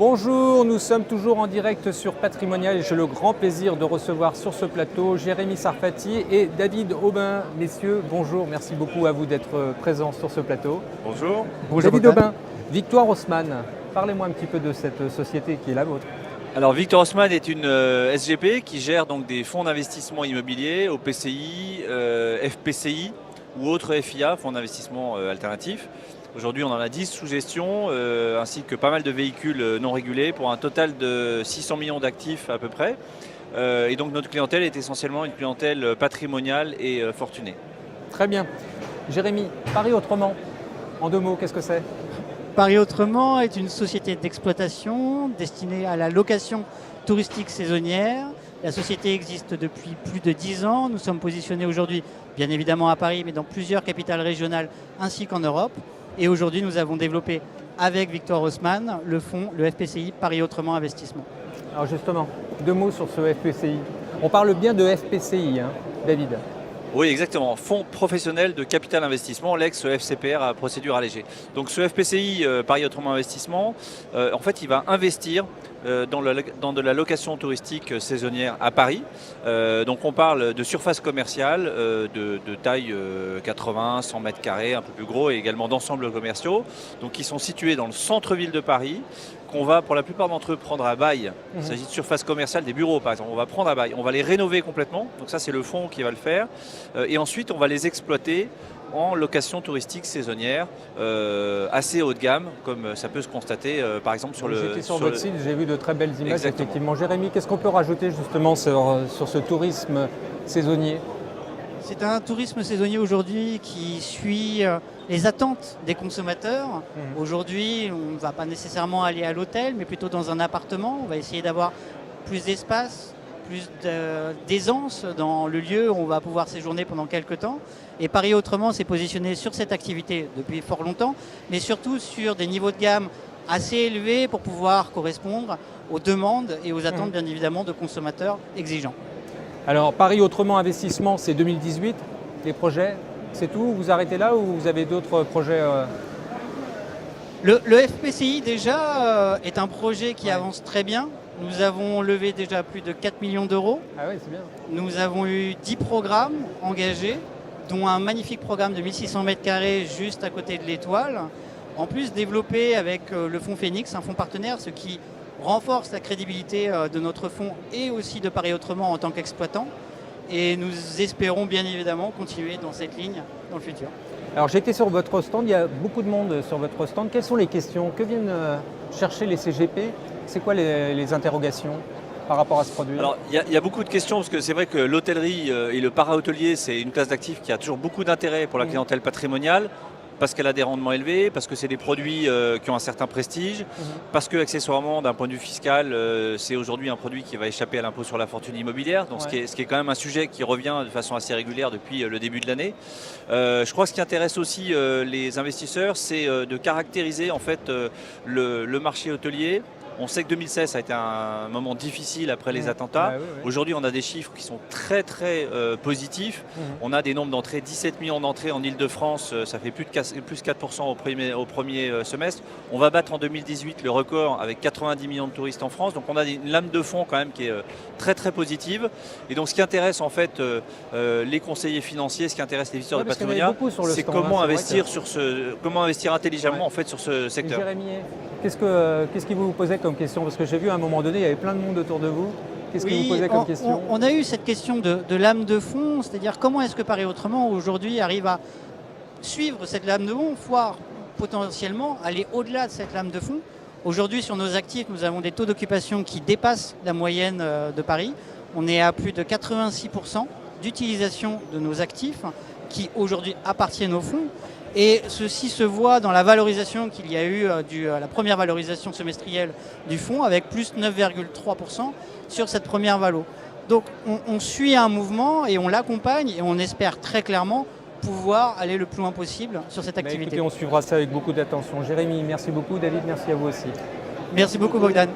Bonjour, nous sommes toujours en direct sur Patrimonial et j'ai le grand plaisir de recevoir sur ce plateau Jérémy Sarfati et David Aubin. Messieurs, bonjour, merci beaucoup à vous d'être présents sur ce plateau. Bonjour. David Aubin, Victoire Haussmann, parlez-moi un petit peu de cette société qui est la vôtre. Alors Victoire Haussmann est une SGP qui gère donc des fonds d'investissement immobilier, OPCI, FPCI ou autres FIA, fonds d'investissement alternatifs. Aujourd'hui, on en a 10 sous gestion, ainsi que pas mal de véhicules non régulés pour un total de 600 millions d'actifs à peu près. Et donc notre clientèle est essentiellement une clientèle patrimoniale et fortunée. Très bien. Jérémy, Paris autrement, en 2 mots, qu'est-ce que c'est ? Paris Autrement est une société d'exploitation destinée à la location touristique saisonnière. La société existe depuis plus de 10 ans. Nous sommes positionnés aujourd'hui, bien évidemment à Paris, mais dans plusieurs capitales régionales ainsi qu'en Europe. Et aujourd'hui, nous avons développé avec Victoire Haussmann le fonds, le FPCI Paris Autrement Investissement. Alors justement, 2 mots sur ce FPCI. On parle bien de FPCI, David. Oui, exactement. Fonds professionnel de capital investissement, l'ex-FCPR à procédure allégée. Donc ce FPCI, Paris Autrement Investissement, en fait, il va investir dans de la location touristique saisonnière à Paris. Donc on parle de surface commerciale, de taille 80, 100 mètres carrés, un peu plus gros, et également d'ensembles commerciaux, donc qui sont situés dans le centre-ville de Paris, qu'on va pour la plupart d'entre eux prendre à bail. Il s'agit de surface commerciale, des bureaux par exemple, on va prendre à bail, on va les rénover complètement, donc ça c'est le fonds qui va le faire, et ensuite on va les exploiter en location touristique saisonnière assez haut de gamme, comme ça peut se constater par exemple sur le... J'étais sur votre site, j'ai vu de très belles images. Exactement. Effectivement. Jérémy, qu'est-ce qu'on peut rajouter justement sur ce tourisme saisonnier ? C'est un tourisme saisonnier aujourd'hui qui suit les attentes des consommateurs. Aujourd'hui, on ne va pas nécessairement aller à l'hôtel, mais plutôt dans un appartement. On va essayer d'avoir plus d'espace, plus d'aisance dans le lieu où on va pouvoir séjourner pendant quelques temps. Et Paris Autrement s'est positionné sur cette activité depuis fort longtemps, mais surtout sur des niveaux de gamme assez élevés pour pouvoir correspondre aux demandes et aux attentes, bien évidemment, de consommateurs exigeants. Alors Paris Autrement Investissement, c'est 2018. Les projets, c'est tout ? Vous arrêtez là ou vous avez d'autres projets Le FPCI déjà est un projet qui avance très bien. Nous avons levé déjà plus de 4 millions d'euros. Ah oui, c'est bien. Nous avons eu 10 programmes engagés, dont un magnifique programme de 1600 mètres carrés juste à côté de l'Étoile. En plus développé avec le fonds Phoenix, un fonds partenaire, ce qui renforce la crédibilité de notre fonds et aussi de Paris Autrement en tant qu'exploitant. Et nous espérons bien évidemment continuer dans cette ligne dans le futur. Alors j'étais sur votre stand, il y a beaucoup de monde sur votre stand. Quelles sont les questions ? Que viennent chercher les CGP ? C'est quoi les interrogations par rapport à ce produit ? Alors il y a beaucoup de questions, parce que c'est vrai que l'hôtellerie et le para-hôtelier, c'est une classe d'actifs qui a toujours beaucoup d'intérêt pour la clientèle patrimoniale, parce qu'elle a des rendements élevés, parce que c'est des produits qui ont un certain prestige, parce que accessoirement, d'un point de vue fiscal, c'est aujourd'hui un produit qui va échapper à l'impôt sur la fortune immobilière, donc ce qui est quand même un sujet qui revient de façon assez régulière depuis le début de l'année. Je crois que ce qui intéresse aussi les investisseurs, c'est de caractériser en fait le marché hôtelier. On sait que 2016 ça a été un moment difficile après les attentats. Aujourd'hui, on a des chiffres qui sont très positifs. On a des nombres d'entrées, 17 millions d'entrées en Ile-de-France, ça fait plus 4% au premier semestre. On va battre en 2018 le record avec 90 millions de touristes en France. Donc on a une lame de fond quand même qui est très positive. Et donc ce qui intéresse en fait les conseillers financiers, ce qui intéresse les visiteurs de patrimoine, c'est comment investir comment investir intelligemment en fait sur ce secteur. Jérémy, qu'est-ce qui vous posait comme question ? Parce que j'ai vu à un moment donné, il y avait plein de monde autour de vous. Qu'est-ce que vous posez comme question ? On a eu cette question de lame de fond, c'est-à-dire comment est-ce que Paris Autrement aujourd'hui arrive à suivre cette lame de fond, voire potentiellement aller au-delà de cette lame de fond. Aujourd'hui, sur nos actifs, nous avons des taux d'occupation qui dépassent la moyenne de Paris. On est à plus de 86% d'utilisation de nos actifs qui aujourd'hui appartiennent au fonds. Et ceci se voit dans la valorisation qu'il y a eu, la première valorisation semestrielle du fonds, avec plus 9,3% sur cette première valo. Donc on suit un mouvement et on l'accompagne et on espère très clairement pouvoir aller le plus loin possible sur cette activité. Écoutez, on suivra ça avec beaucoup d'attention. Jérémy, merci beaucoup. David, merci à vous aussi. Merci beaucoup Bogdan.